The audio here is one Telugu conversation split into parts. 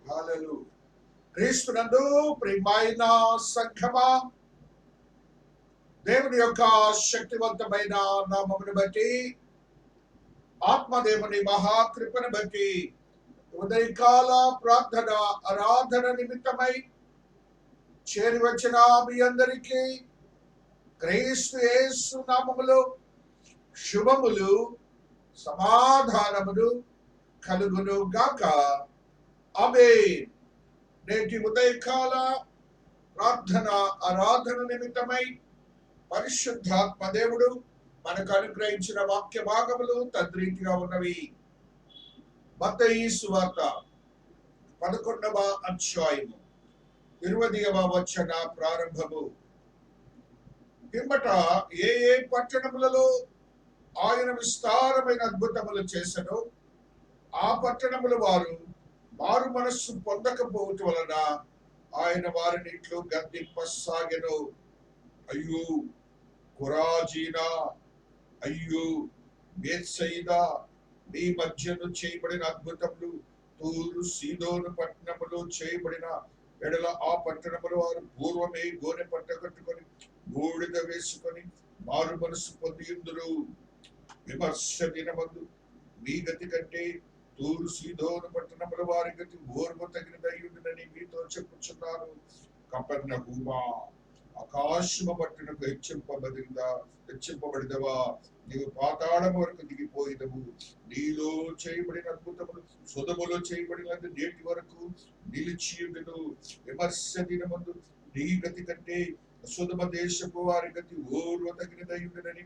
హల్లెలూయా. క్రీస్తునందు ప్రియమైన సంఘమా, దేవుని యొక్క శక్తివంతమైన నామమును బట్టి, ఆత్మదేవుని మహాకృపను బట్టి ఉదయకాల ప్రార్థన ఆరాధన నిమిత్తమై చేరి వచ్చిన మీ అందరికీ క్రీస్తు యేసు నామములో శుభములు సమాధానములు కలుగును గాక. ఆమేన్. నేటి ఉదయకాల ప్రార్థన ఆరాధన నిమిత్తమై పరిశుద్ధాత్మ దేవుడు మనకు అనుగ్రహించిన వాక్య భాగములు తద్రీతిగా ఉన్నవి. మత్తయి సువార్త 11వ అధ్యాయము 20వ వచన ప్రారంభము. పిమ్మట ఏ ఏ పట్టణములలో ఆయన విస్తారమైన అద్భుతములు చేసెనో ఆ పట్టణముల వారు మారు మనస్సు పొందకపోవటం వలన ఆయన వారిని ఇట్లు గద్దింపసాగెను. అయ్యో కొరాజీనా, అయ్యో బేత్సయిదా, మీ మధ్యను చేయబడిన అద్భుతములు తూరు సీదోను పట్టణములో చేయబడిన ఎడల ఆ పట్టణములు వారు పూర్వమే గోనె పట్ట కట్టుకొని బూడిద వేసుకొని మారు మనసు పొందియుందురు. విమర్శ దినమందు మీ గతి కంటే తూరు సీదోను పట్టణముల వారి గతి ఓర్వ తగినదయ్యుండునని మీతో చెప్పుచున్నాను. కపెర్నహూమా, ఆకాశము పట్టణకు హెచ్చింపబడిదవా, నీవు పాతాళము వరకు దిగిపోయినవు. నీలో చేయబడిన అద్భుతములు సొదొములో చేయబడినది నేటి వరకు నిలిచియుండును. విమర్శ దినమందు నీ గతి కంటే సొదొమ దేశపు వారి గతి ఓర్వ తగినదయ్యుండునని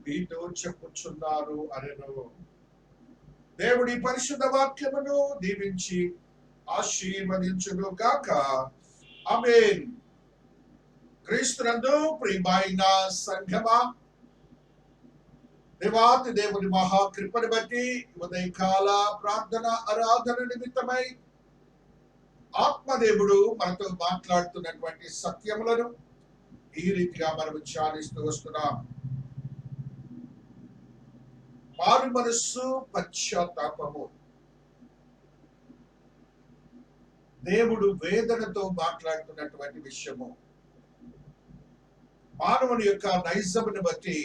మీతో చెప్పుచున్నారు అనెను. దేవుడి పరిశుద్ధ వాక్యమును దీవించి ఆశీర్వదించును గాక. ఆమేన్. క్రీస్తునందు ప్రియమైన సంఘమా, దేవాతి దేవుని మహాకృపను బట్టి ఉదయకాల ప్రార్థన ఆరాధన నిమిత్తమై ఆత్మదేవుడు మనతో మాట్లాడుతున్నటువంటి సత్యములను ఈ రీతిగా మనం ధ్యానిస్తూ వస్తున్నాం. మారు మనస్సు, పశ్చాత్తాపము. దేవుడు వేదనతో మాట్లాడుతున్నటువంటి విషయము. మానవుని యొక్క నైజమును బట్టి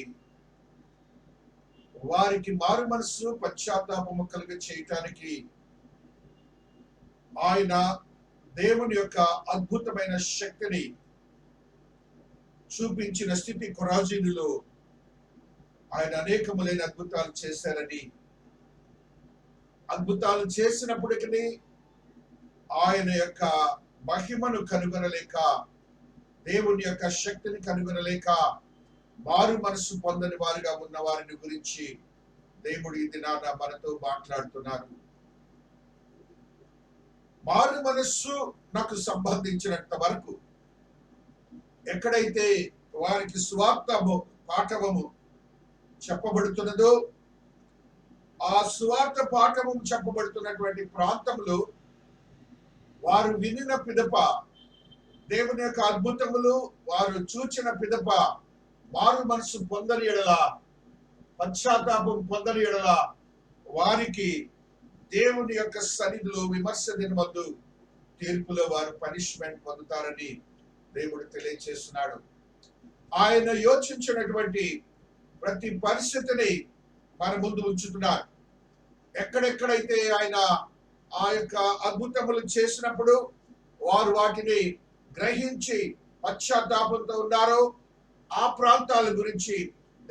వారికి మారు మనస్సు పశ్చాత్తాపము కలుగ చేయటానికి ఆయన దేవుని యొక్క అద్భుతమైన శక్తిని చూపించిన స్థితి కొరాజీనులో ఆయన అనేకములైన అద్భుతాలు చేశారని, అద్భుతాలు చేసినప్పటికీ ఆయన యొక్క మహిమను కనుగొనలేక, దేవుని యొక్క శక్తిని కనుగొనలేక మారు మనసు పొందని వారిగా ఉన్న వారిని గురించి దేవుడు ఈ దినాన మనతో మాట్లాడుతున్నారు. మారు మనస్సు నాకు సంబంధించినంత వరకు ఎక్కడైతే వారికి సువార్త పాఠవము చెప్పబడుతున్నదో, ఆ సువార్త పాఠము చెప్పబడుతున్నటువంటి ప్రాంతంలో వారు వినిన పిదప, దేవుని యొక్క అద్భుతములు వారు చూచిన పిదప మారు మనసు పొందని ఎడల, పశ్చాత్తాపం పొందని ఎడల వారికి దేవుని యొక్క సన్నిధిలో విమర్శ దినమందు తీర్పులో వారు పనిష్మెంట్ పొందుతారని దేవుడు తెలియజేస్తున్నాడు. ఆయన యోచించినటువంటి ప్రతి పరిస్థితిని మన ముందు ఉంచుతున్నారు. ఎక్కడెక్కడైతే ఆయన ఆ యొక్క అద్భుతములు చేసినప్పుడు వారు వాటిని గ్రహించి పశ్చాత్తాపంతో ఉన్నారో ఆ ప్రాంతాల గురించి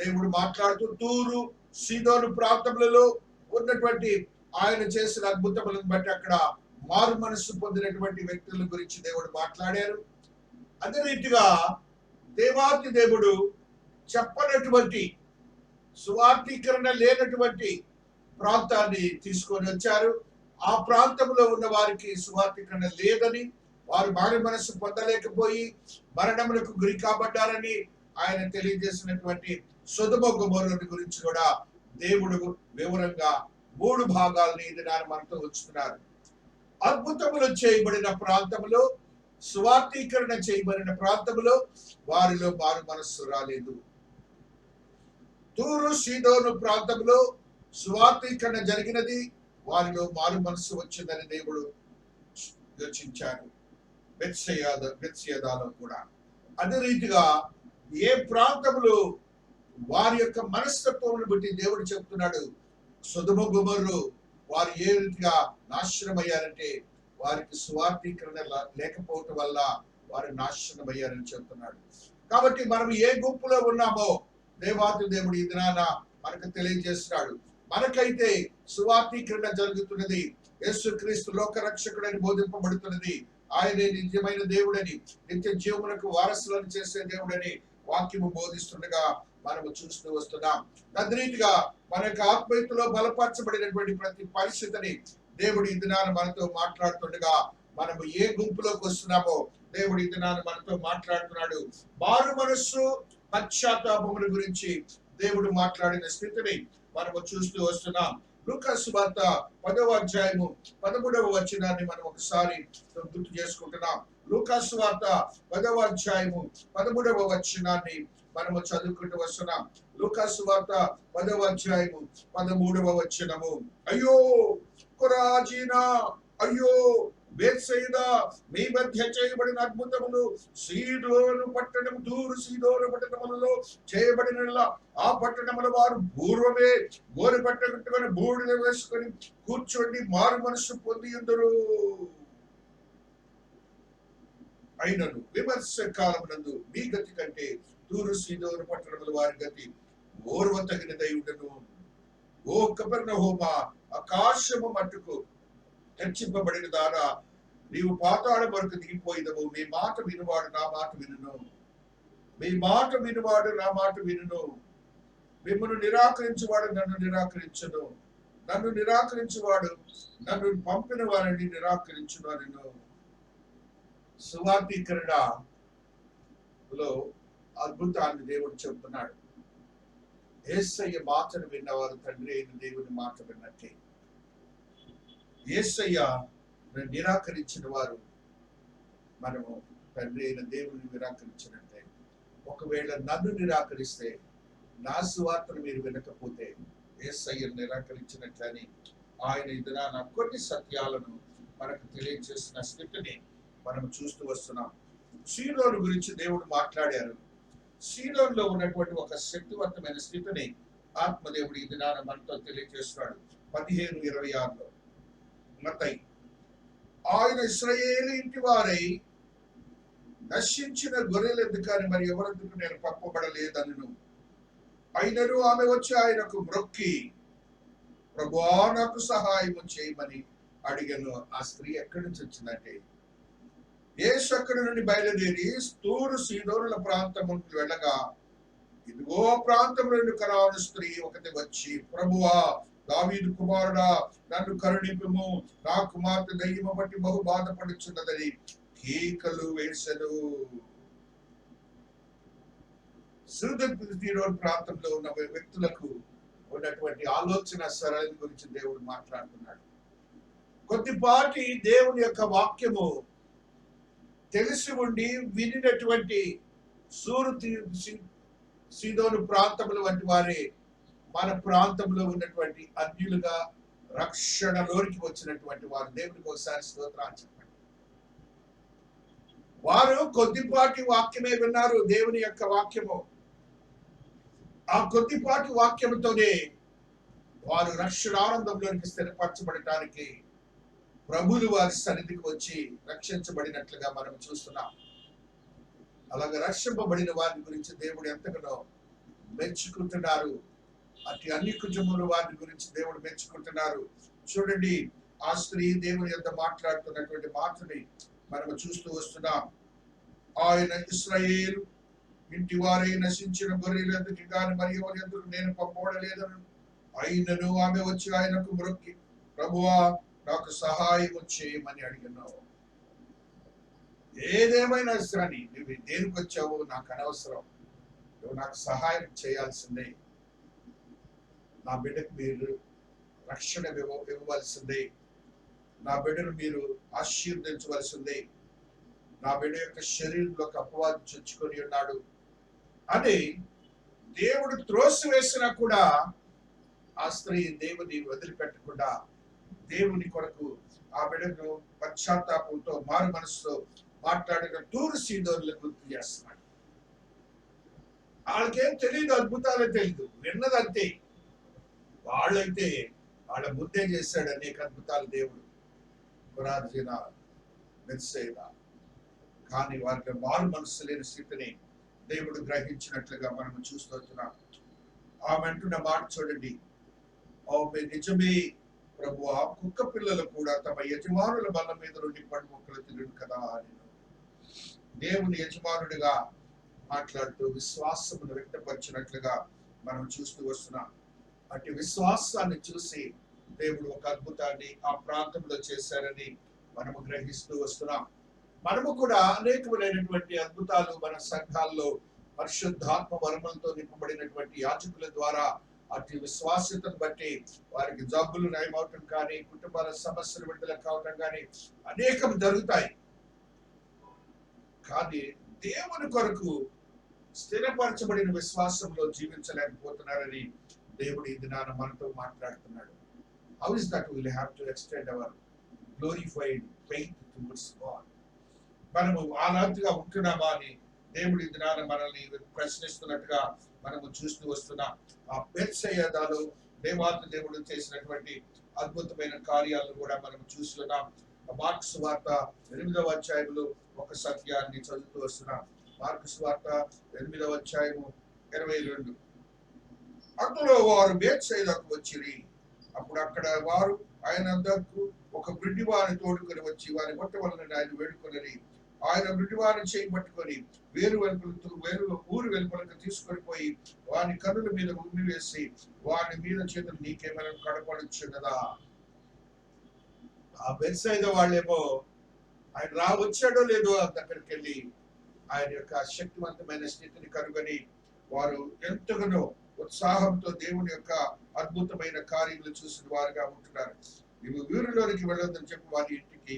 దేవుడు మాట్లాడుతూ, తూరు సీదోను ప్రాంతములలో ఉన్నటువంటి ఆయన చేసిన అద్భుతములను బట్టి అక్కడ మారు మనస్సు పొందినటువంటి వ్యక్తుల గురించి దేవుడు మాట్లాడారు. అదే రీతిగా దేవాతి దేవుడు చెప్పనటువంటి, సువార్తీకరణ లేనటువంటి ప్రాంతాన్ని తీసుకొని వచ్చారు. ఆ ప్రాంతంలో ఉన్న వారికి సువార్తీకరణ లేదని, వారు మారు మనస్సు పొందలేకపోయి మరణములకు గురి కాబడ్డారని ఆయన తెలియజేసినటువంటి సొదొమ గొమొర్రా గురించి కూడా దేవుడు వివరంగా 3 భాగాలని ఇది మనతో ఉంచుతున్నారు. అద్భుతములు చేయబడిన ప్రాంతంలో, సువార్తీకరణ చేయబడిన ప్రాంతంలో వారిలో మారు మనస్సు రాలేదు. తూరు సీదోను ప్రాంతంలో సువార్తీకరణ జరిగినది, వారిలో మారు మనసు వచ్చిందని దేవుడు యోచించారు. బెత్షెదాలో కూడా అదే రీతిగా ఏ ప్రాంతంలో వారి యొక్క మనస్తత్వం బట్టి దేవుడు చెప్తున్నాడు, సొదొమ గొమొర్రా వారు ఏ రీతిగా నాశనం అయ్యారంటే వారికి సువార్థీకరణ లేకపోవటం వల్ల వారు నాశనం అయ్యారని చెప్తున్నాడు. కాబట్టి మనం ఏ గుంపులో ఉన్నామో దేవాతి దేవుడు ఈ దినాన మనకు తెలియజేస్తున్నాడు. మనకైతే సువార్థీకరణ జరుగుతున్నది, యేసుక్రీస్తు లోక రక్షకుడని బోధింపబడుతున్నది, ఆయనే నిజమైన దేవుడని, నిత్య జీవమునకు వారసులను చేసే దేవుడని వాక్యము బోధిస్తుండగా మనము చూస్తూ వస్తున్నాం. తద్రీతిగా మన యొక్క ఆత్మీయతలో బలపరచబడినటువంటి ప్రతి పరిస్థితిని దేవుడు ఈ దినాన మనతో మాట్లాడుతుండగా మనము ఏ గుంపులోకి వస్తున్నామో దేవుడు ఈ దినాన మనతో మాట్లాడుతున్నాడు. మారు మనస్సు పశ్చాత్తాపముల గురించి దేవుడు మాట్లాడిన స్థితిని మనము చూస్తూ వస్తున్నాం. లూకా సువార్త 10వ అధ్యాయము 13వ వచనాన్ని మనం ఒకసారి గుర్తు చేసుకుంటున్నాం. లూకా సువార్త 10వ అధ్యాయము 13వ వచనాన్ని మనము చదువుకుంటూ వస్తున్నాం. లూకా సువార్త 10వ అధ్యాయము 13వ వచనము. అయ్యో కొరాజీనా, అయ్యో బేత్సయిదా, మీ మధ్య చేయబడిన అద్భుతములు సీదోను పట్టణం, తూరు సీదోను పట్టణములలో చేయబడిన ఆ పట్టణముల వారు పూర్వమే గోరు పట్టగట్టుకొని బూడిద వేసుకొని కూర్చోండి మారు మనసు పొంది ఉందరు. అయినను విమర్శ కాలమునందు మీ గతి కంటే తూరు సీదోను పట్టణముల వారి గతి ఓర్వ తగినదై ఉండను. ఓ కపెర్నహూమా, ఆకాశము మట్టుకు హెచ్చింపబడిన దానా, నీవు పాతాళం వరకు దిగిపోయినవు. మీ మాట వినువాడు నా మాట వినును, మీ మాట వినువాడు నా మాట వినును. మిమ్మల్ని నిరాకరించువాడు నన్ను నిరాకరించును, నన్ను నిరాకరించువాడు నన్ను పంపిన వారిని నిరాకరించును అనెను. సువార్థీకరణలో అద్భుతాన్ని దేవుడు చెబుతున్నాడు. యేసయ్య మాటను విన్నవారు తండ్రి అయిన దేవుని మాట విన్నట్టే. యేసయ్య నిరాకరించిన వారు మనము తండ్రి అయిన దేవుని నిరాకరించినట్టే. ఒకవేళ నన్ను నిరాకరిస్తే, నా సువార్తను మీరు వినకపోతే యేసయ్యను నిరాకరించినట్లని ఆయన ఇదిన కొన్ని సత్యాలను మనకు తెలియజేసిన స్థితిని మనం చూస్తూ వస్తున్నాం. సీదోను గురించి దేవుడు మాట్లాడారు. సీదోనులో ఉన్నటువంటి ఒక శక్తివంతమైన స్థితిని ఆత్మదేవుడు ఈ దినాన మనతో తెలియజేస్తున్నాడు. 15:26లో మత్తయి, ఆయన ఇశ్రాయేలు ఇంటి వారై నశించిన గొర్రెలెద్దు కానీ మరి ఎవరెందుకు నేను పంపబడలేదను. అయినను ఆమె వచ్చి ఆయనకు మ్రొక్కి, ప్రభువా నాకు సహాయం చేయమని అడిగను. ఆ స్త్రీ ఎక్కడి నుంచి వచ్చిందంటే, యేసు అక్కడి నుండి బయలుదేరి తూరు సీదోనుల ప్రాంతముకు వెళ్ళగా ఇదిగో ప్రాంతంలో కనాను స్త్రీ ఒకటి వచ్చి, ప్రభువా దావీదు కుమారుడా నన్ను కరుణింపుము, నా కుమార్తె దయ్యము బట్టి బహు బాధపడుచున్నదని కేకలు వేసెను. సీదోను ప్రాంతంలో ఉన్న వ్యక్తులకు ఉన్నటువంటి ఆలోచన సరళి గురించి దేవుడు మాట్లాడుతున్నాడు. కొద్దిపాటి దేవుని యొక్క వాక్యము తెలిసి ఉండి వినినటువంటి సీదోను ప్రాంతముల వంటి వారే మన ప్రాంతంలో ఉన్నటువంటి అన్యులుగా రక్షణలోనికి వచ్చినటువంటి వారు. దేవునికి ఒకసారి స్తోత్రాలు చెప్పండి. వారు కొద్దిపాటి వాక్యమే విన్నారు, దేవుని యొక్క వాక్యము. ఆ కొద్దిపాటి వాక్యముతోనే వారు రక్షణానందంలోనికి స్థిరపరచబడటానికి ప్రభులు వారి సన్నిధికి వచ్చి రక్షించబడినట్లుగా మనం చూస్తున్నాం. అలాగే రక్షింపబడిన వారి గురించి దేవుడు ఎంతగానో మెచ్చుకుంటున్నారు. అటు అన్ని కుటుంబాల వారి గురించి దేవుడు మెచ్చుకుంటున్నారు. చూడండి, ఆ స్త్రీ దేవుని యొక్క మాట్లాడుతున్నటువంటి మాటని మనము చూస్తూ వస్తున్నాం. ఆయన ఇశ్రాయేలు ఇంటి వారై నశించిన గొర్రెలందుకు కానీ మరి ఎవరి ఎందుకు నేను పంపబడలేదను. అయినను ఆమె వచ్చి ఆయనకు మ్రొక్కి, ప్రభువా నాకు సహాయం చేయమని అడిగినావు. ఏదేమైనా సరే నువ్వు దేనికి వచ్చావో నాకు అనవసరం, నువ్వు నాకు సహాయం చేయాల్సిందే. నా బిడ్డకు మీరు రక్షణ ఇవ్వవలసిందే, నా బిడ్డను మీరు ఆశీర్వదించవలసిందే, నా బిడ్డ యొక్క శరీరంలోకి అపవాదం చొచ్చుకొని ఉన్నాడు అని దేవుడు త్రోసి వేసినా కూడా ఆ స్త్రీ దేవుని వదిలిపెట్టకుండా దేవుని కొరకు ఆ బిడ్డను పశ్చాత్తాపంతో మారు మనసుతో మాట్లాడిన తూరు సీదోర్లను గుర్తు చేస్తున్నాడు. వాళ్ళకేం తెలియదు, అద్భుతాలే తెలియదు, విన్నదంతే. వాళ్ళైతే వాళ్ళ ముందే చేశాడు అనేక అద్భుతాలు దేవుడు, పురాజీన మెస్సైనా. కానీ వారికి మారు మనసు లేని స్థితిని దేవుడు గ్రహించినట్లుగా మనం చూస్తున్నాం. ఆమె అంటున్న మాట చూడండి, ఆమె నిజమే ప్రభు, ఆ కుక్క పిల్లలు కూడా తమ యజమానుల బల్ల మీద నుండి పండు మొక్కలు తినడు కదా అని దేవుని యజమానుడిగా మాట్లాడుతూ విశ్వాసమును వ్యక్తపరిచినట్లుగా మనం చూస్తూ వస్తున్నాం. అటు విశ్వాసాన్ని చూసి దేవుడు ఒక అద్భుతాన్ని ఆ ప్రాంతంలో చేశారని మనము గ్రహిస్తూ వస్తున్నాం. మనము కూడా అనేకమైనటువంటి అద్భుతాలు మన సంఘాల్లో పరిశుద్ధాత్మ వరములతో నింపబడినటువంటి యాజకుల ద్వారా అటు విశ్వాసతను బట్టి వారికి జబ్బులు నయమవటం కానీ, కుటుంబాల సమస్యలు విడుదల కావటం కానీ అనేకం జరుగుతాయి. కానీ దేవుని కొరకు స్థిరపరచబడిన విశ్వాసంలో జీవించలేకపోతున్నారని దేవుడు ఈ దినాన మనతో మాట్లాడుతున్నాడు. How is that will have to extend our glorified faith towards God. మనము ఆనాటిగా ఉంటున్నామా అని దేవుడి దినాన మనల్ని ప్రశ్నిస్తున్నట్టుగా మనము చూస్తూ వస్తున్నాం. ఆ బెత్సెయదాలో దేవాతి దేవుడు చేసినటువంటి అద్భుతమైన కార్యాలను కూడా మనం చూస్తున్నాం. మార్కు సువార్త 8వ అధ్యాయంలో ఒక సత్యాన్ని చదువుతూ వస్తున్నాం. మార్కు సువార్త 8వ అధ్యాయము 22. అందులో వారు బెత్సెయదాకు వచ్చిరి. అప్పుడు అక్కడ వారు ఆయన వద్దకు ఒక బ్రిడ్డి వారిని తోడుకొని వచ్చి వారి కొట్టవలనని ఆయన వేడుకొనని ఆయన బ్రిడ్డివారిని చేయబట్టుకొని ఊరు వెలుపలకు తీసుకొని పోయి వాని కన్నుల మీద ఉమ్మి వేసి వాని మీద చేతులు నీకేమైనా కడపడుచున్నదా. ఆ బెత్సైదా వాళ్ళేమో ఆయన వచ్చాడో లేదో దగ్గరికి వెళ్ళి ఆయన యొక్క శక్తివంతమైన స్థితిని కనుగొని వారు ఎంతగానో ఉత్సాహంతో దేవుని యొక్క అద్భుతమైన కార్యములు చూసిన వారుగా ఉంటున్నారు. నీవు ఊరిలోనికి వెళ్ళొద్దని చెప్పి వారి ఇంటికి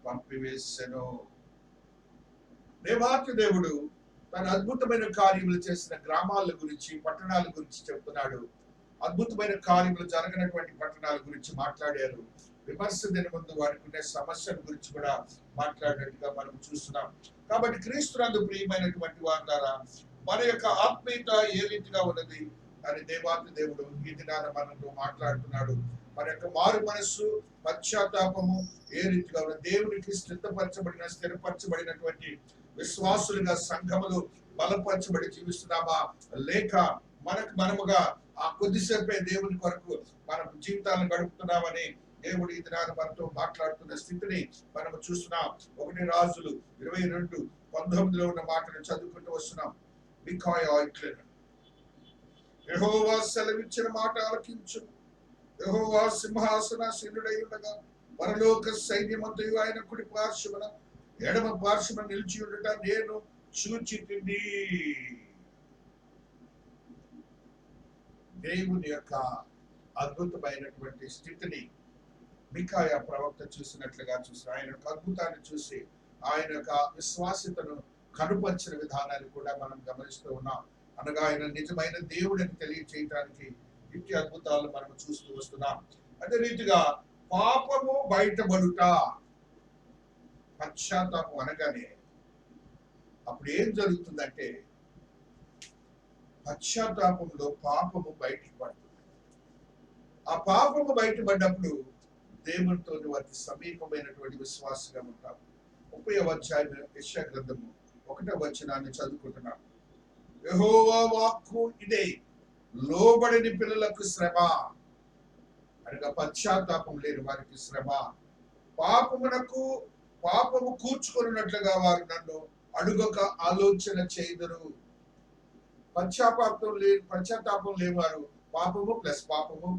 పంపివేసెను. దేవాతి దేవుడు తన అద్భుతమైన కార్యములు చేసిన గ్రామాల గురించి, పట్టణాల గురించి చెప్తున్నాడు. అద్భుతమైన కార్యములు జరగనటువంటి పట్టణాల గురించి మాట్లాడారు. విమర్శ దిన ముందు వారికి ఉండే సమస్యల గురించి కూడా మాట్లాడినట్టుగా మనం చూస్తున్నాం. కాబట్టి క్రీస్తునందు ప్రియమైనటువంటి వారు, మన యొక్క ఆత్మీయత ఏ రీతిగా ఉన్నది అని దేవాతి దేవుడు ఈ దినాన మనతో మాట్లాడుతున్నాడు. మన యొక్క మారు మనస్సు, పశ్చాత్తాపము ఏ రీతిగా ఉన్నది, దేవునికి స్థిరపరచబడినటువంటి విశ్వాసులుగా సంఘములు బలపరచబడి జీవిస్తున్నామా, లేక మనముగా ఆ కొద్దిసేపే దేవుని కొరకు మన జీవితాలను గడుపుతున్నామని దేవుడు ఈ దినాన్ని మనతో మాట్లాడుతున్న స్థితిని మనము చూస్తున్నాం. 1 రాజులు 22:19 ఉన్న మాటను చదువుకుంటూ వస్తున్నాం. యెహోవా సెలవిచ్చిన మాట ఆలకించు. యెహోవా సింహాసనాసీనుడై ఉండగా పరలోక సైన్యమంతయు ఆయన కుడి పార్శ్వమున ఎడమ పార్శ్వమున నిలిచి ఉండట నేను చూచితిని. దేవుని యొక్క అద్భుతమైనటువంటి స్థితిని మికాయా ప్రవక్త చూసినట్లుగా చూసి ఆయన యొక్క అద్భుతాన్ని చూసి ఆయన యొక్క విశ్వాసతను కనుపరిచిన విధానాన్ని కూడా మనం గమనిస్తూ ఉన్నాం. అనగా ఆయన నిజమైన దేవుడిని తెలియచేయడానికి ఇట్టి అద్భుతాలు మనం చూస్తూ వస్తున్నాం. అదే రీతిగా పాపము బయటపడుట, పశ్చాత్తాపం అనగానే అప్పుడు ఏం జరుగుతుందంటే పశ్చాత్తాపంలో పాపము బయటికి పడుతుంది. ఆ పాపము బయటపడ్డప్పుడు దేవునితో అతి సమీపమైనటువంటి విశ్వాసంగా ఉంటాం. 30వ అధ్యాయం యెషయా గ్రంథము 1వ వచనాన్ని చదువుకుంటున్నాం. యెహోవా వాక్కు ఇదే, లోబడని పిల్లలకు శ్రమ, అనగా పశ్చాత్తాపం లేని వారికి శ్రమ. పాపము కూర్చుకున్నట్లుగా వారు నన్ను అడుగక ఆలోచన చేయుదురు. పశ్చాత్తాపం లేవారు పాపము ప్లస్ పాపము.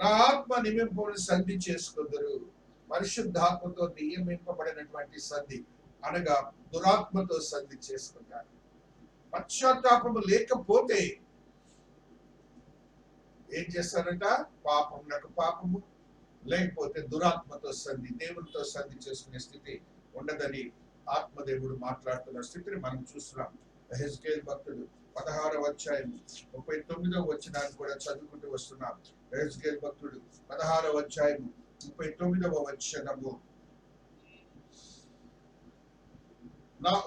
నా ఆత్మ నియమింపుని సంధి చేసుకుందరు. పరిశుద్ధాత్మతో నియమింపబడినటువంటి సంధి అనగా దురాత్మతో సంధి చేసుకుంటారు. పశ్చాత్తాపము లేకపోతే ఏం చేస్తారంట? పాపము, లేకపోతే దురాత్మతో సంధి, దేవునితో సంధి చేసుకునే స్థితి ఉండదని ఆత్మదేవుడు మాట్లాడుతున్న స్థితిని మనం చూస్తున్నాం. హెజ్కేల్ భక్తుడు 16వ అధ్యాయం 39వ వచనాన్ని కూడా చదువుకుంటూ వస్తున్నాం. యెహెజ్కేలు భక్తుడు 16వ అధ్యాయం 39వ వచనము,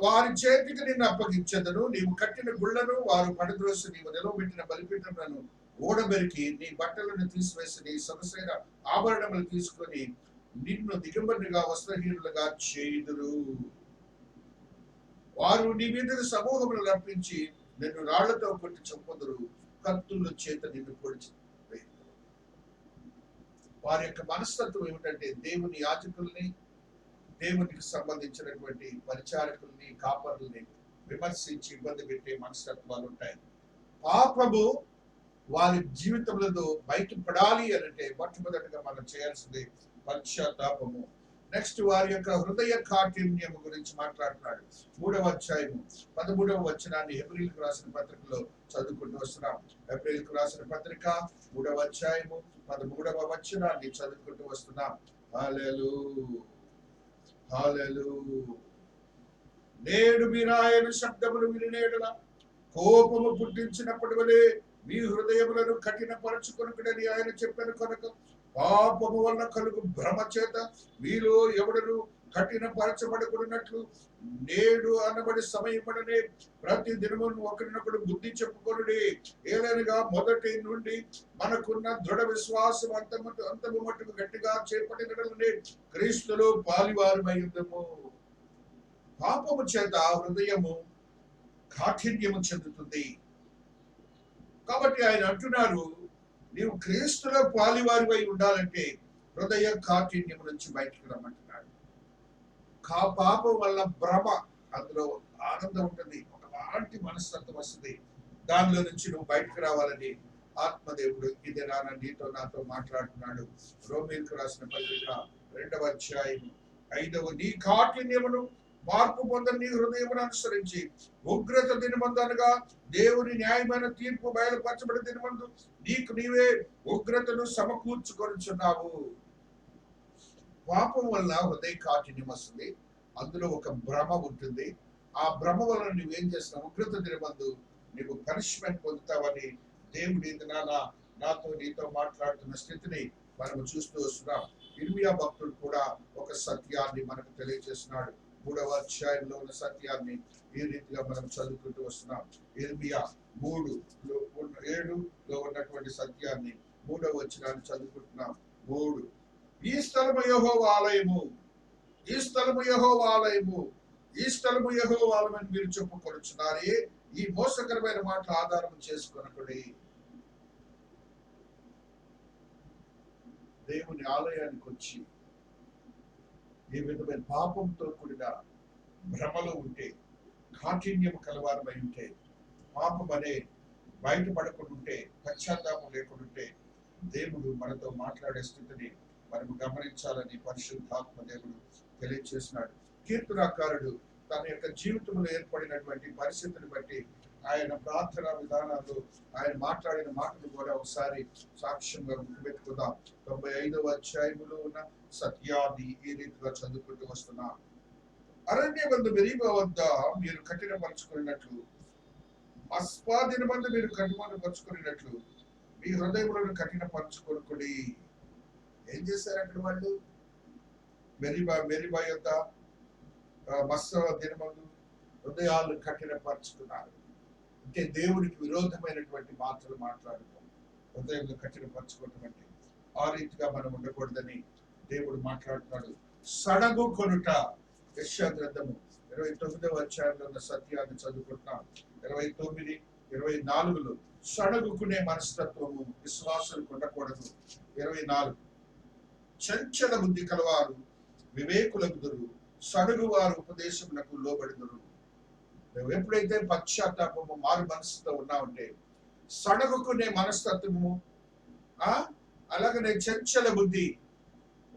వారి చేతికి నిన్ను అప్పగించెదను, నీవు కట్టిన గుళ్లను వారు పడద్రోసి నీవు నిలవబెట్టిన బలిపీఠములను ఓడబెరికి నీ బట్టలను తీసివేసి నీ సొగసైన ఆభరణములు తీసుకొని నిన్ను దిగంబరునిగా వస్త్రహీనులుగా చేయుదురు. వారు నీ మీద సమూహములు రప్పించి నిన్ను రాళ్లతో కొట్టి చంపుదురు, కత్తుల చేత నిన్ను పొడిచి. వారి యొక్క మనస్తత్వం ఏమిటంటే దేవుని యాజకుల్ని, దేవునికి సంబంధించినటువంటి పరిచారకుల్ని, కాపరుల్ని విమర్శించి ఇబ్బంది పెట్టే మనస్తత్వాలు ఉంటాయి. పాపము వారి జీవితంలో బయటపడాలి అంటే మొట్టమొదటిగా మనం చేయాల్సింది పశ్చాత్తాపము. నెక్స్ట్ వారి యొక్క హృదయ కాఠిన్యం గురించి మాట్లాడుతున్నాడు. 3వ అధ్యాయము 13వ వచనాన్ని హెబ్రీయులకు రాసిన పత్రికలో చదువుకుంటూ వస్తున్నాం. హెబ్రీయులకు రాసిన పత్రిక 3వ అధ్యాయము 13వ వచనాన్ని చదువుకుంటూ వస్తున్నాం. హల్లెలూయా, హల్లెలూయా. నేడు మీరు ఆయన శబ్దములు వినినేడల కోపము పుట్టించినప్పటి వలె మీ హృదయములను కఠినపరచుకొనుకుడని ఆయన చెప్పాను కనుక పాపము వల్ల కలుగు భ్రమ చేత మీలో ఎవడను కఠినపరచబడకున్నట్లు నేడు అనబడి సమయపడనే ప్రతి దినము ఒకరినొకడు బుద్ధి చెప్పుకొనుడి. ఏలనగా మొదటి నుండి మనకున్న దృఢ విశ్వాసం అంతము మట్టుకు గట్టిగా చేపట్టినట్లనే క్రీస్తులో పాలివారమై ఉందము. పాపము చేత హృదయము కాఠిన్యము చెందుతుంది. కాబట్టి ఆయన అంటున్నారు, నీవు క్రీస్తులో పాలివారివై ఉండాలంటే హృదయ కాఠిన్యం నుంచి బయటకు రమ్మంటున్నాడు. పాపం వల్ల భ్రమ, అందులో ఆనందం ఉంటుంది, ఒకలాంటి మనస్తత్వం వస్తుంది. దానిలో నుంచి నువ్వు బయటకు రావాలని ఆత్మదేవుడు ఇది రాన నీతో నాతో మాట్లాడుతున్నాడు. రోమీయులకు రాసిన పత్రిక 2వ అధ్యాయం 5వ, నీ కాఠిన్యమును మార్పు పొందని నీ హృదయమును అనుసరించి ఉగ్రత దినమందు అనగా దేవుని న్యాయమైన తీర్పు బయలుపరచబడి దినమందు నీకు నీవే ఉగ్రతను సమకూర్చుకొనిచున్నావు. పాపం వల్ల హృదయ కాఠిన్యం వస్తుంది, అందులో ఒక భ్రమ ఉంటుంది. ఆ భ్రమ వల్ల నువ్వేం చేస్తున్నావు, ఉగ్రత దినమందు నీవు పనిష్మెంట్ పొందుతావని దేవుడి నాతో నీతో మాట్లాడుతున్న స్థితిని మనము చూస్తూ వస్తున్నాం. ఇర్మియా భక్తుడు కూడా ఒక సత్యాన్ని మనకు తెలియజేస్తున్నాడు. 3వ అధ్యాయంలో ఉన్న సత్యాన్ని ఈ రీతిగా మనం చదువుకుంటూ వస్తున్నాం. ఇర్మియా 3:7లో ఉన్నటువంటి సత్యాన్ని 3వ వచనాన్ని చదువుకుంటున్నాం. 3, ఈ స్థలము యెహోవా ఆలయము, ఈ స్థలము యెహోవా ఆలయము, ఈ స్థలము యెహోవా ఆలయమని మీరు చెప్పుకొనుచున్నారే, ఈ మోసకరమైన మాటలు ఆధారం చేసుకొనకుడి. దేవుని ఆలయానికి వచ్చి ఏ విధమైన పాపంతో కూడిన భ్రమలో ఉంటే, కాఠిన్యం కలవారమై ఉంటే, పాపం అనే బయటపడకుండా ఉంటే, పశ్చాత్తాపం లేకుండా ఉంటే దేవుడు మనతో మాట్లాడే స్థితిని మనము గమనించాలని పరిశుద్ధాత్మ దేవుడు తెలియజేస్తున్నాడు. కీర్తనాకారుడు తన యొక్క జీవితంలో ఏర్పడినటువంటి పరిస్థితిని బట్టి ఆయన ప్రార్థనా విధానాలు, ఆయన మాట్లాడిన మాటలు కూడా ఒకసారి సాక్ష్యంగా గుర్తుపెట్టుకుందాం. 95వ అధ్యాయములో ఉన్న సత్యాన్ని ఈ రీతిగా చదువుకుంటూ వస్తున్నాం. అరణ్యమందు మెరీబా వద్ద మీరు కఠినపరుచుకున్నట్లు, అస్పాదిన మందు మీరు కఠినపరుచుకున్నట్లు మీ హృదయములను కఠినపరుచుకొనుకుడి. ఏం చేశారు అక్కడ వాళ్ళు? మెరీబా యొక్క మత్సవ దినమందు హృదయాలు కఠినపరుచుకున్నారు. అంటే దేవునికి విరోధమైనటువంటి మాటలు మాట్లాడటం, హృదయంలో కఠినపరచుకోవటం అంటే ఆ రీతిగా మనం ఉండకూడదని దేవుడు మాట్లాడుతున్నాడు. సడగు కొనుట, యెషయా గ్రంథము 29వ అధ్యాయంలో ఉన్న సత్యాన్ని చదువుకుంటున్నాం. 29, 24లో సడగుకునే మనస్తత్వము విశ్వాసులకు ఉండకూడదు. 24, చంచల బుద్ధి కలవారు వివేకులగుదురు, సడుగు వారు ఉపదేశములకు లోబడుదురు. నువ్వు ఎప్పుడైతే పశ్చాత్తాపము మారు మనసుతో ఉన్నావంటే, సడగుకునే మనస్తత్వము, అలాగనే చంచల బుద్ధి,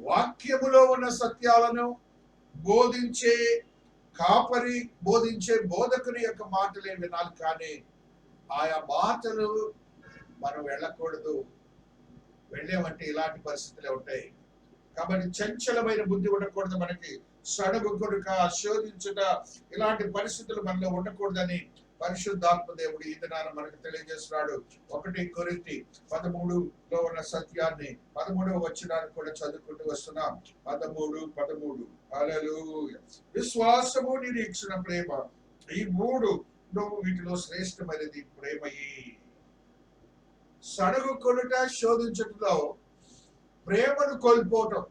వాక్యములో ఉన్న సత్యాలను బోధించే కాపరి, బోధించే బోధకుని యొక్క మాటలే వినాలి, కానీ ఆయా మాటలు మనం వెళ్ళకూడదు. వెళ్ళామంటే ఇలాంటి పరిస్థితులే ఉంటాయి. కాబట్టి చంచలమైన బుద్ధి ఉండకూడదు. మనకి సడగు కొడుక, శోధించుట, ఇలాంటి పరిస్థితులు మనలో ఉండకూడదని పరిశుద్ధాత్మ దేవుడు ఈ దినాన మనకు తెలియజేస్తున్నాడు. 1 కొరింథీ 13లో ఉన్న సత్యాన్ని 13వ వచనాన్ని కూడా చదువుకుంటూ వస్తున్నాం. 13 హల్లెలూయా. విశ్వాసము, నిరీక్షణ, ప్రేమ, ఈ మూడు వీటిలో శ్రేష్టమైనది ప్రేమయే. సడుగు కొనుట, శోధించటంలో ప్రేమను కోల్పోవటం,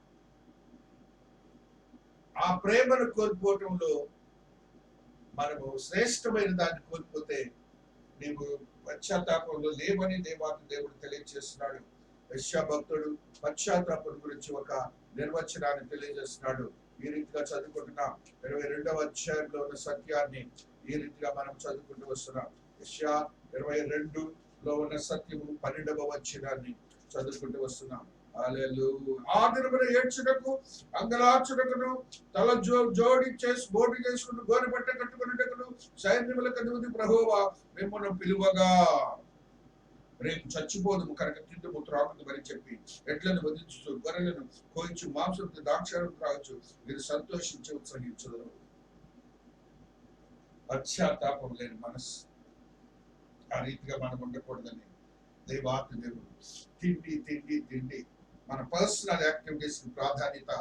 ఆ ప్రేమను కోల్పోవటంలో మనము శ్రేష్టమైన దాన్ని కోల్పోతే నీవు పశ్చాత్తాపంలో లేవని దేవుడు తెలియజేస్తున్నాడు. యెషయా భక్తుడు పశ్చాత్తాపం గురించి ఒక నిర్వచనాన్ని తెలియజేస్తున్నాడు. ఈ రీతిగా చదువుకుంటున్నాం. 22వ అధ్యాయంలో ఉన్న సత్యాన్ని ఈ రీతిగా మనం చదువుకుంటూ వస్తున్నాం. యెషయా 22లో ఉన్న సత్యము 12వ వచనాన్ని చదువుకుంటూ వస్తున్నాం. ఆ దినమున ఏడ్చుటకు, అంగలార్చుటకును, తల జోడి బోడి చేసుకుని గోనె పట్ట కట్టుకున్నటకును సైన్యములకు అధిపతి ప్రభువా మిమ్మల్ని పిలువగా, రేపు చచ్చిపోదు కనుక తిందుము త్రాగుదు అని చెప్పి ఎడ్లను వధించు, గొర్రెలను కోయించు, మాంసంతో ద్రాక్షాలను త్రాగచ్చు, మీరు సంతోషించి ఉత్సహించదు. పశ్చాత్తాపం లేని మనస్సు, ఆ రీతిగా మనం ఉండకూడదని దేవాతి దేవుడు తిండి మన పర్సనల్ యాక్టివిటీస్ కి ప్రాధాన్యత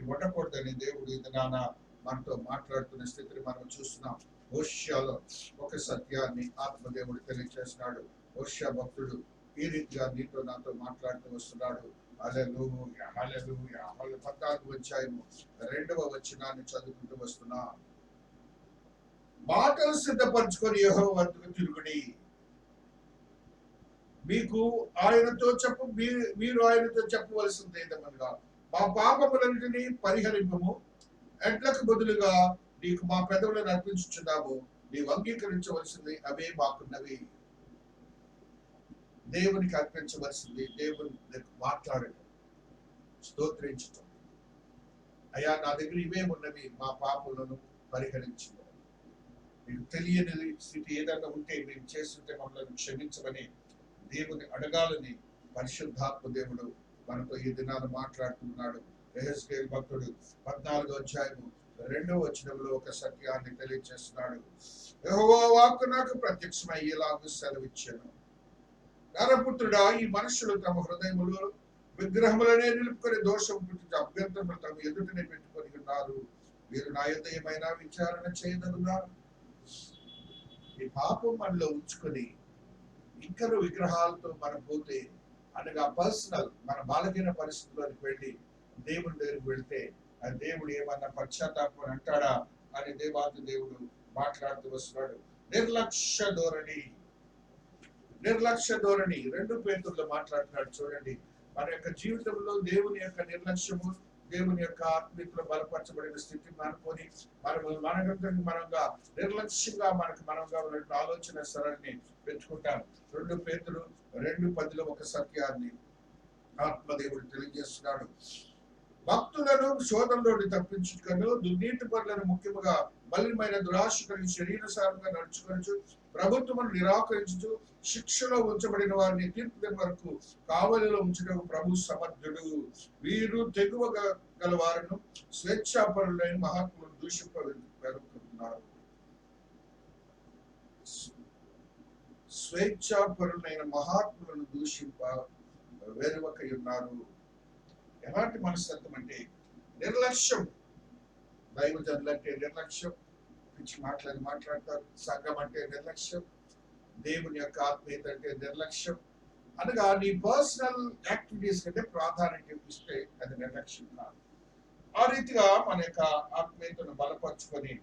ఇవ్వకూడదని దేవుడు ఇదనాన మనతో మాట్లాడుతున్న స్థితిని మనం చూస్తున్నాం. హోషేయలో ఒక సత్యాన్ని ఆత్మదేవుడు తెలియజేస్తున్నాడు. హోషేయ భక్తుడు ఈ రీతిగా నీతో నాతో మాట్లాడుతూ వస్తున్నాడు. హల్లెలూయా, హల్లెలూయా. 14వ అధ్యాయము 2వ వచనాన్ని చదువుకుంటూ వస్తున్నా. మాటలు సిద్ధపరచుకొని యెహోవా వద్దకు తిరుగుడి, మీకు ఆయనతో మీరు ఆయనతో చెప్పవలసింది ఏదనగా, మా పాపములన్నిటినీ పరిహరింపము, ఎడ్లకు బదులుగా నీకు మా పెదవులను అర్పించుచున్నాము, నీవు అంగీకరించవలసింది అవే మాకున్నవి. దేవునికి అర్పించవలసింది దేవుని మాట్లాడటం, స్తోత్రించటం. అయ్యా నా దగ్గర ఇవే ఉన్నవి, మా పాపములను పరిహరించు, మీకు తెలియని స్థితి ఏదైనా ఉంటే మేము చేస్తుంటే మమ్మల్ని క్షమించమని దేవుని అడగాలని పరిశుద్ధాత్మ దేవుడు మనతో ఈ దినాలు మాట్లాడుతున్నాడు. యెహెజ్కేలు భక్తుడు 14వ అధ్యాయము 2వ వచనంలో ఒక సత్యాన్ని తెలియజేస్తున్నాడు. యెహోవా వాక్కు నాకు ప్రత్యక్షమై ఇలాగ సెలవిచ్చాను, నరపుత్రుడా, ఈ మనుషులు తమ హృదయములో విగ్రహములనే నిలుపుకొని దోషం పుట్టించి అభ్యంతరములు తమ ఎదుటనే పెట్టుకొని ఉన్నారు. మీరు నా యొద్ద ఏమైనా విచారణ చేయదగున్నారు? ఈ పాపం మనలో ఉంచుకొని ఇంకను విగ్రహాలతో మనం పోతే, అనగా పర్సనల్ మన బాలకీన పరిస్థితుల్లోకి వెళ్ళి దేవుని దగ్గరికి వెళ్తే ఆ దేవుడు ఏమన్నా పశ్చాత్తాపం అంటాడా అని దేవాది దేవుడు మాట్లాడుతూ వస్తున్నాడు. నిర్లక్ష్య ధోరణి 2 పేతురులో మాట్లాడుతున్నాడు. చూడండి, మన యొక్క జీవితంలో దేవుని యొక్క నిర్లక్ష్యము, దేవుని యొక్క ఆత్మీయతలో బలపరచబడిన స్థితి మనకొని మనంగా నిర్లక్ష్యంగా మనంగా ఉన్నట్టు ఆలోచన సరళిని పెంచుకుంటాం. 2 పేతురు 2:10లో ఒక సత్యాన్ని ఆత్మదేవుడు తెలియజేస్తున్నాడు. భక్తులను శోధనలోని తప్పించుటకును, దుర్నీతి పరులను ముఖ్యముగా బలీయమైన దురాశ కలిగి శరీరసారంగా నడుచుకొనుచు, ప్రభుత్వమును నిరాకరించుచు, శిక్షలో ఉంచబడిన వారిని తీర్పు దినం వరకు కావలిలో ఉంచుటకు ప్రభు సమర్థుడు. వీరు తెగువ గల వారును స్వేచ్ఛాపరులైన మహాత్ములను దూషింపగలుగుతున్నారు. స్వేచ్ఛాపరులైన మహాత్ములను దూషింప వెరువకై ఉన్నారు. ఎలాంటి మనస్తత్వం అంటే నిర్లక్ష్యం. దైవజనులు అంటే నిర్లక్ష్యం, పిచ్చి మాట్లాడతారు. సంఘం అంటే నిర్లక్ష్యం, దేవుని యొక్క ఆత్మీయత అంటే నిర్లక్ష్యం. అనగా నీ పర్సనల్ యాక్టివిటీస్ కంటే ప్రాధాన్యత ఇస్తే అది నిర్లక్ష్యం కాదు. ఆ రీతిగా మన యొక్క ఆత్మీయతను బలపరుచుకొని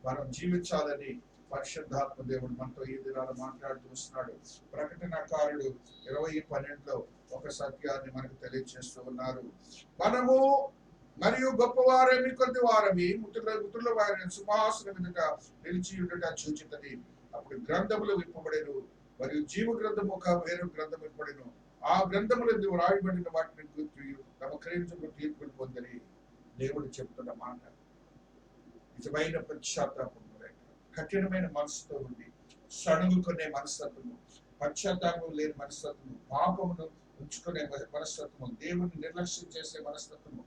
మనం జీవించాలని పరిశుద్ధాత్మ దేవుడు మనతో ఈ దినాలు మాట్లాడుతూ వస్తున్నాడు. ప్రకటనకారుడు 20:12లో ఒక సత్యాన్ని మనకు తెలియజేస్తూ ఉన్నారు. మనము మరియు గొప్పవారేమి కొద్ది వారమి ముతుల వారిని సింహాసనం ఎదుట నిలిచి ఉండట చూచితది. అప్పుడు గ్రంథములు విప్పబడెను, మరియు జీవ గ్రంథము ఒక వేరు గ్రంథం విప్పబడెను. ఆ గ్రంథములందు రాయబడిన వాటిని గుర్తు తమ క్రియలకు తీర్పులు పొందని దేవుడు చెప్తున్న మాట. నిజమైన పశ్చాత్తాపం, కఠినమైన మనసుతో ఉండి సడుగుకునే మనస్తత్వము, పశ్చాత్తాపం లేని మనస్తత్వము, పాపమును ఉంచుకునే మనస్తత్వము, దేవుని నిర్లక్ష్యం చేసే మనస్తత్వము,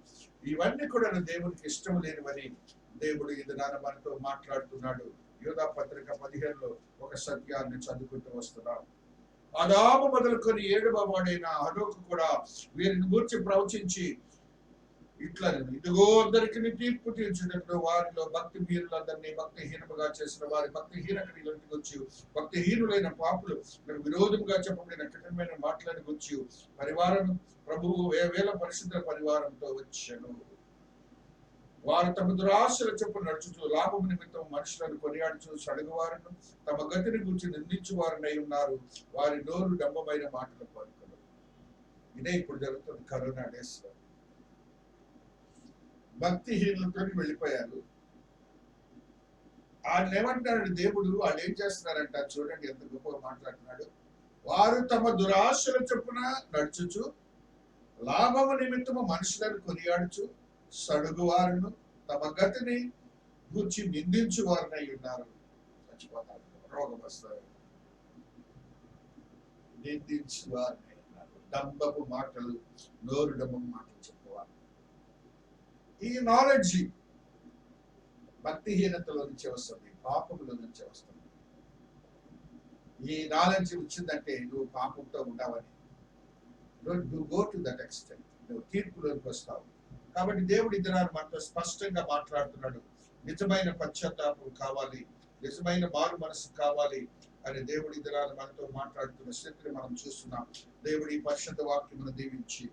ఇవన్నీ కూడా దేవునికి ఇష్టం లేనివని దేవుడు ఇది నాన్న మనతో మాట్లాడుతున్నాడు. యోధా పత్రిక 15లో ఒక సత్యాన్ని చదువుకుంటూ వస్తున్నాం. ఆదాము మొదలుకొని 7వ వాడైన హనోకు కూడా వీరిని గూర్చి ప్రవచించి ఇట్లా, ఇదిగో అందరికి తీర్పు తీర్చుటకు వారిలో భక్తి హీనులందరినీ భక్తిహీనముగా చేసిన వారి భక్తిహీన క్రియలకు వచ్చి భక్తిహీనులైన పాపులు విరోధముగా చెప్పబడిన కఠినమైన మాటలను వచ్చి పరివారం ప్రభువు వేల పరిశుద్ధ పరివారంతో వచ్చాను. వారు తమ దురాశల చొప్పున నడుచుతూ లాభం నిమిత్తం మనుషులను కొనియాడుచు సడుగువారును తమ గతిని గురించి నిందించువారనై ఉన్నారు. వారి నోరు డంబమైన మాటలు పలుకులు. ఇదే ఇప్పుడు జరుగుతుంది కరోనా డేస్ లో. భక్తిహీనులతో వెళ్ళిపోయారు. ఆయన ఏమంటున్నాడు దేవుడు, వాళ్ళు ఏం చేస్తున్నారంట చూడండి, ఎంత గొప్పగా మాట్లాడుతున్నాడు. వారు తమ దురాశల చొప్పున నడుచుచు లాభము నిమిత్తము మనుషులను కొనియాడుచు సడుగువారును తమ గతిని గూర్చి నిందించు వారినై ఉన్నారు. చచ్చిపోతారు, రోగం వస్తారు. నిందించు వారినై ఉన్నారు. డంబపు మాటలు, నోరు డంబపు మాటలు చెప్పేవారు. ఈ నాలెడ్జ్ భక్తిహీనతలో నుంచి వస్తుంది, పాపములో నుంచి వస్తుంది. ఈ నాలెడ్జ్ వచ్చిందంటే నువ్వు పాపంతో ఉండవని, గో టు దట్ ఎక్స్టెంట్, నువ్వు తీర్పులోకి వస్తావు. కాబట్టి దేవుడు ఇద్దరు మనతో స్పష్టంగా మాట్లాడుతున్నాడు. నిజమైన పశ్చాత్తాపం కావాలి, నిజమైన మారు మనసు కావాలి అని దేవుడు ఇద్దరు మనతో మాట్లాడుతున్న స్థితిని మనం చూస్తున్నాం. దేవుడి పరిశుద్ధ వాక్యమును దీవించి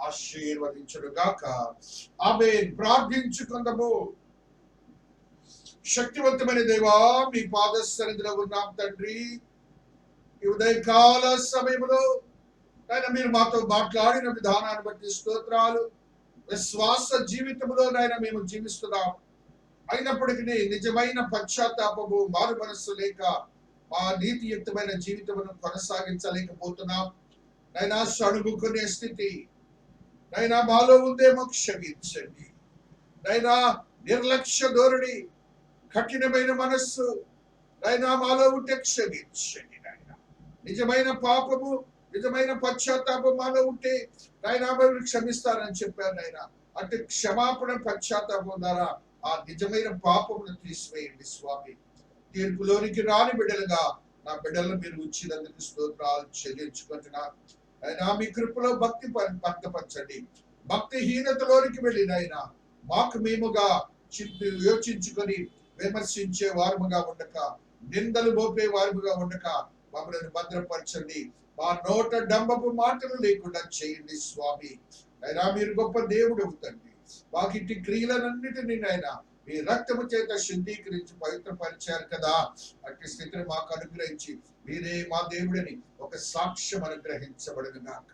ఆశీర్వదించును గాక. ఆమేన్. ప్రార్థించుకుందాము. శక్తివంతమైన దేవా, మీ పాద సన్నిధిలో ఉన్నాం తండ్రి. ఈ ఉదయకాల సమయంలో ఆయన మీరు మాతో మాట్లాడిన విధానాన్ని బట్టి స్తోత్రాలు. విశ్వాస జీవితంలో నాయన మేము జీవిస్తున్నాం. అయినప్పటికీ నిజమైన పశ్చాత్తాపము, మారు మనస్సు లేక మా నీతియుక్తమైన జీవితమును కొనసాగించలేకపోతున్నాం. నైనా సడుగుకునే స్థితి నైనా మాలో ఉందేమో క్షమించండి. నైనా నిర్లక్ష్య ధోరణి, కఠినమైన మనస్సు నైనా మాలో ఉంటే క్షమించండి. నాయన నిజమైన పాపము, నిజమైన పశ్చాత్తాపం మాలో ఉంటే నాయనా మీరు క్షమిస్తారని చెప్పారు. నాయన అంటే క్షమాపణ పశ్చాత్తాపం ద్వారా ఆ నిజమైన పాపమును తీసివేయండి స్వామి. తీర్పులోనికి రాని బిడ్డలుగా నా బిడ్డలను మీరు ఉంచినందుకు స్తోత్రాలు చెల్లించుకుంటున్నా. అయినా మీ కృపలో భక్తి భక్తపరచండి. భక్తిహీనతలోనికి వెళ్ళి నాయన మాకు మేముగా యోచించుకొని విమర్శించే వారముగా ఉండక, నిందలు మోపే వారముగా ఉండక మమ్మల్ని భద్రపరచండి. మా నోట డంబపు మాటలు లేకుండా చేయండి స్వామి. అయినా మీరు గొప్ప దేవుడు అవుతండి. వాకిటి క్రియలన్నిటినీ నాయనా మీ రక్తము చేత శుద్ధీకరించి పవిత్రపరిచారు కదా. అట్టి స్థితిని మాకు అనుగ్రహించి మీరే మా దేవుడిని ఒక సాక్ష్యం అనుగ్రహించబడను గాక.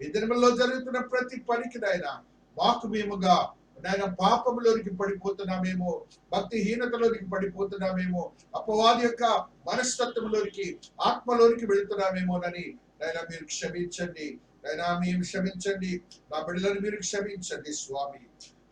ఈ దినములో జరుగుతున్న ప్రతి పనికి నాయనా మాకు మేముగా నాయన పాపములోనికి పడిపోతున్నామేమో, భక్తిహీనతలోనికి పడిపోతున్నామేమో, అపవాది యొక్క మనస్తత్వంలోనికి, ఆత్మలోనికి వెళుతున్నామేమోనని నాయన మీరు క్షమించండి. నాయనా మేము క్షమించండి. నా బిడ్డలను మీరు క్షమించండి స్వామి.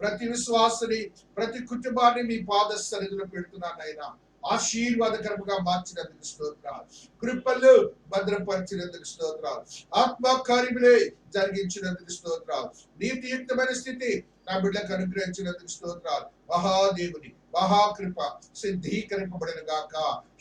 ప్రతి విశ్వాసని, ప్రతి కుటుంబాన్ని మీ పాద సన్నిధిలో పెడుతున్నాను నాయనా. ఆశీర్వాదకరముగా మార్చినందుకు స్తోత్రాలు. కృపలు భద్రపరిచినందుకు స్తోత్రాలు. ఆత్మకార్యములే జరిగించినందుకు స్తోత్రాలు. నీతియుక్తమైన స్థితి నా బిడ్డలకు అనుగ్రహించినందుకు స్తోత్రాలు. మహాదేవుని మహాకృప సిద్ధీకరింపబడిన గాక.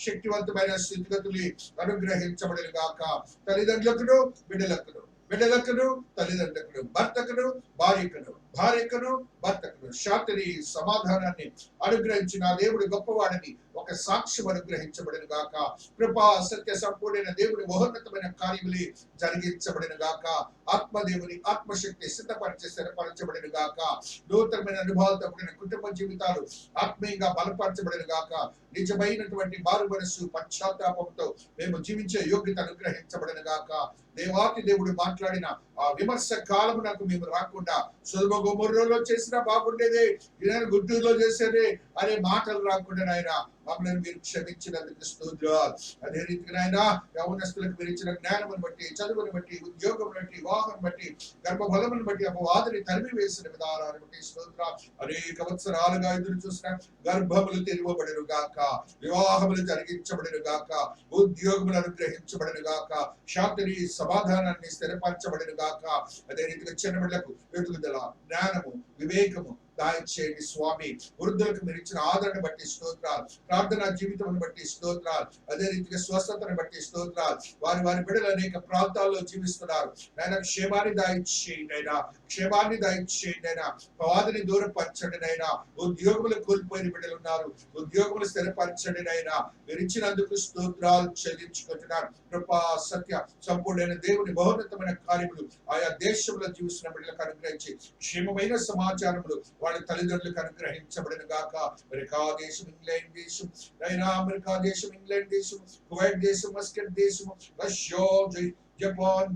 శక్తివంతమైన స్థితిగతులు అనుగ్రహించబడిన గాక. తల్లిదండ్రులకును బిడ్డలకును, బిడ్డలకును తల్లిదండ్రులకును, భర్తకును భార్యకును, భార్యకును భర్తకును శాంతిని, సమాధానాన్ని అనుగ్రహించిన దేవుడు గొప్పవాడని ఒక సాక్ష్యం అనుగ్రహించబడిన గాక. కృపా సత్య సంపూర్ణ దేవుడి మహోన్నతమైన కార్యములు జరిగించబడిన గాక. ఆత్మదేవుని ఆత్మశక్తి సిద్ధపరిచి స్థిరపరచబడిన గాక. నూతనమైన అనుభవాలతో కూడిన కుటుంబ జీవితాలు ఆత్మీయంగా బలపరచబడిన గాక. నిజమైనటువంటి మారు మనస్సు పశ్చాత్తాపంతో మేము జీవించే యోగ్యత అనుగ్రహించబడిన గాక. దేవాతి దేవుడు మాట్లాడిన ఆ విమర్శ కాలము నాకు మేము రాకుండా, సొదొమ గొమొర్రాలో చేసినా బాగుండేదే, గుంటూరులో చేసేదే అనే మాటలు రాకుండా నాయన మమ్మల్ని మీరు క్షమించినందుకు స్తోత్రాలు. అదే రీతిగా నాయన యవనస్తులకు మీరు ఇచ్చిన జ్ఞానమును బట్టి, చదువుని బట్టి, ఉద్యోగం బట్టి, వివాహం బట్టి, గర్భఫలమును బట్టి, అపవాదిని తరిమి వేసిన విధానాన్ని బట్టి స్తోత్రాలు. అనేక సంవత్సరాలుగా ఎదురు చూసిన గర్భములు తెరవబడిన గాక, వివాహములు జరిగించబడిన గాక, ఉద్యోగములు అనుగ్రహించబడిన గాక, శాంతిని సమాధానాన్ని స్థిరపరచబడిన గాక. అదే రీతిగా చిన్న బిడ్డలకు ఎదుగుదల, జ్ఞానము, వివేకము, దయచేయండి స్వామి. వృద్ధులకు మీరు ఇచ్చిన ఆదరణ బట్టి స్తోత్రాలు, ప్రార్థనా జీవితం బట్టి స్తోత్రాలు, అదే రీతిగా స్వస్థతను బట్టి స్తోత్రాలు. వారి వారి బిడ్డలు అనేక ప్రాంతాల్లో జీవిస్తున్నారు నాయన, క్షేమాన్ని దయచేయండి అయినా, క్షేమాన్ని దయచేయండి అయినా, ప్రవాదిని దూరపరచండి నైనా. ఉద్యోగములు కోల్పోయిన బిడ్డలు ఉన్నారు, ఉద్యోగములు స్థిరపరచండి నైనా. మీరు ఇచ్చినందుకు స్తోత్రాలు చెల్లించుకుంటున్నారు. కృపా సత్య సంపూర్ణమైన దేవుని మహోన్నతమైన కార్యములు ఆయా దేశంలో జీవిస్తున్న బిడ్డలకు అనుగ్రహించి క్షేమమైన సమాచారములు వాళ్ళ తల్లిదండ్రులకు అనుగ్రహించబడిన గాక. అమెరికా దేశం, ఇంగ్లాండ్ దేశం అయినా, అమెరికా దేశం, ఇంగ్లాండ్ దేశం, కువైట్ దేశం, మస్కట్ దేశం, రష్యా, జపాన్,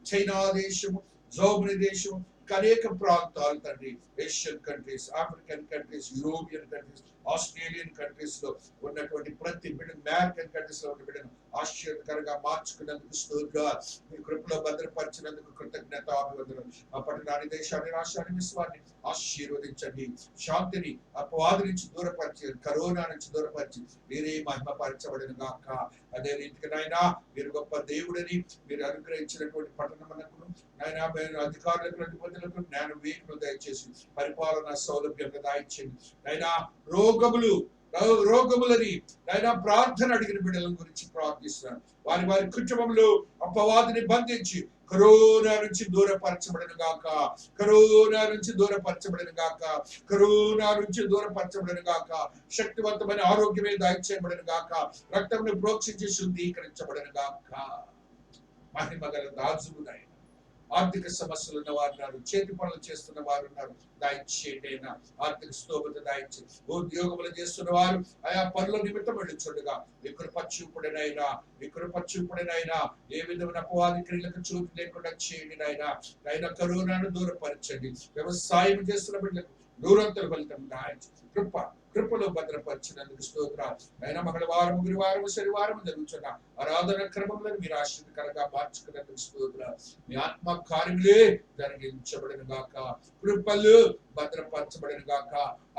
చైనా దేశము, జర్మనీ దేశం, అనేక ప్రాంతాలు తండ్రి, Asian countries, African countries, European countries, Australian countries లో ఉన్నటువంటి ప్రతి బిడ్డ, అమెరికన్ కంట్రీస్ లో ఉన్న బిడ్డను ఆశ్చర్యకరంగా మార్చుకున్నందుకు స్తోత్రాలు. మీ కృపలో భద్రపరిచినందుకు కృతజ్ఞతాభివందనం. ఆ పట్టణాన్ని, దేశాన్ని, రాష్ట్రాన్ని, విశ్వాన్ని ఆశీర్వదించండి. శాంతిని అపవాది నుంచి దూరపరిచి, కరోనా నుంచి దూరపరిచి మీరే మహిమపరచబడిన గాక. అదే రీతిగా నాయన, మీరు గొప్ప దేవుడని మీరు అనుగ్రహించినటువంటి పట్టణమునకును నాయన, అధికారులకు, అధిపతులకు జ్ఞాన వివేకములు దయచేసి పరిపాలన సౌలభ్యంగా దయచేయండి నాయన. రోగములని నాయన ప్రార్థన అడిగిన బిడ్డల గురించి ప్రార్థిస్తున్నాను. వారి వారి కుటుంబంలో అపవాదిని బంధించి కరోనా నుంచి దూరపరచబడిన గాక, కరోనా నుంచి దూరపరచబడిన గాక, కరోనా నుంచి దూరపరచబడిన గాక. శక్తివంతమైన ఆరోగ్యమే దయచేయబడిన గాక. రక్తమును ప్రోక్షించి శుద్ధీకరించబడిన గాక. మహిమగల రాజులు నాయన, ఆర్థిక సమస్యలు ఉన్న వారు ఉన్నారు, చేతి పనులు చేస్తున్న వారు ఉన్నారు, దయచేయండి అయినా. ఆర్థిక స్తోమత దయచేసి ఉద్యోగములు చేస్తున్న వారు ఆయా పనుల నిమిత్తం వెళ్ళుచుండగా మీ కృప చూపుడనైనా, మీ కృప చూపుడనైనా, ఏ విధమైన అపవాది క్రియలకు చోటు లేకుండా చేయండి నాయన. నాయన కరోనాను దూరపరచండి. వ్యవసాయం చేస్తున్న బిడ్డలకు దూరంతర ఫలితం దాయించండి. కృపలో భద్రపరిచినందుకు స్తోత్రాలు. అయినా మంగళవారం, గురువారం, శనివారం జరుగుతున్న ఆరాధన క్రమంలో మీరు ఆశ్చర్యకరంగా మార్చుకున్నందుకు స్తోత్రాలు. మీ ఆత్మ కార్యములే జరిగించబడిన గాక, కృపలు భద్రపరచబడిన గాక,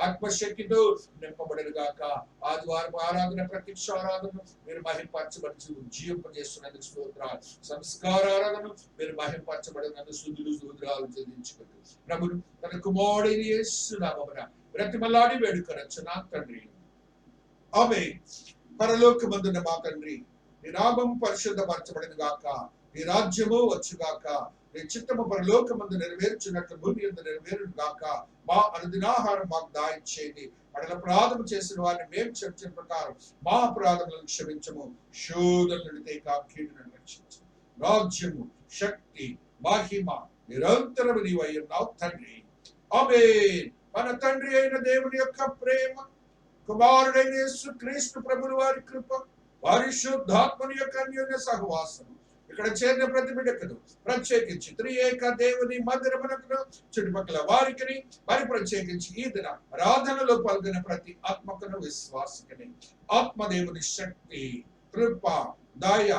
ఆత్మశక్తితో నింపబడిన గాక. ఆదివారం ఆరాధన, ప్రత్యక్ష ఆరాధన మీరు మహింపరచబడి ఉజ్జీవింపజేస్తున్నందుకు స్తోత్రాలు. సంస్కార ఆరాధన మీరు మహింపరచబడినందుకు స్తుతులు చెల్లించుకుంటూ ప్రభును తన కుమారుడైన యేసు నామమున బ్రతిమలాడి వేడుకొనొచ్చు నా తండ్రి, ఆమేన్. పరలోకమందున్న మా తండ్రి, నీ నామం పరిశుద్ధపరచబడిన గాక, నీ రాజ్యము వచ్చుగాక, నీ చిత్తము పరలోకమందు నెరవేర్చున్నట్లు భూమి యందు నెరవేరును గాక. మా అనుదినాహారం మాకు దయచేయండి. అడల అపరాధము చేసిన వారిని మేము క్షమించిన ప్రకారం మా అపరాధములను క్షమించము. శోధన నుండి కీడును రక్షించు. రాజ్యము, శక్తి, మహిమ నిరంతరము నీవై ఉన్నావు తండ్రి, ఆమేన్. మన తండ్రి అయిన దేవుని యొక్క ప్రేమ, కుమారుడైన యేసుక్రీస్తు ప్రభువు వారి కృప, పరిశుద్ధాత్మని యొక్క అన్యోన్య సహవాసము ఇక్కడ చేరిన ప్రతి బిడ్డకును, ప్రత్యేకించి త్రియేక దేవుని మందిరమునకును, చుట్టుపక్కల వారికి మరి ప్రత్యేకించి ఈ దిన ఆరాధనలో పాల్గొన్న ప్రతి ఆత్మకును, విశ్వాసకుని ఆత్మదేవుని శక్తి, కృప, దయ,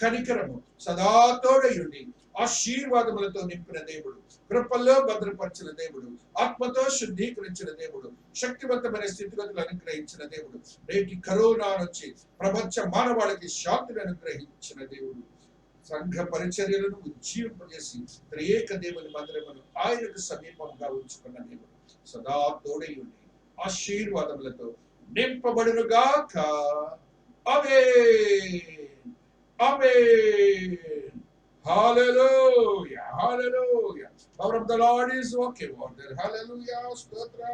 కనికరము సదా తోడయుండి ఆశీర్వాదములతో నింపిన దేవుడు, కృపల్లో భద్రపరిచిన దేవుడు, ఆత్మతో శుద్ధీకరించిన దేవుడు, శక్తివంతమైన స్థితిగతులు అనుగ్రహించిన దేవుడు, నేటి కరోనా నుంచి ప్రపంచ మానవాళికి శాంతిని అనుగ్రహించిన దేవుడు, సంఘ పరిచర్యలను ఉజ్జీవింపజేసి త్రియేక దేవుని మందిరమును ఆయనకు సమీపంగా ఉంచుకున్న దేవుడు, సదా తోడయుండి ఆశీర్వాదములతో నింపబడునుగాక. ఆమేన్, ఆమేన్. Hallelujah, hallelujah. Power of the Lord is working wonder. Hallelujah. Stotra.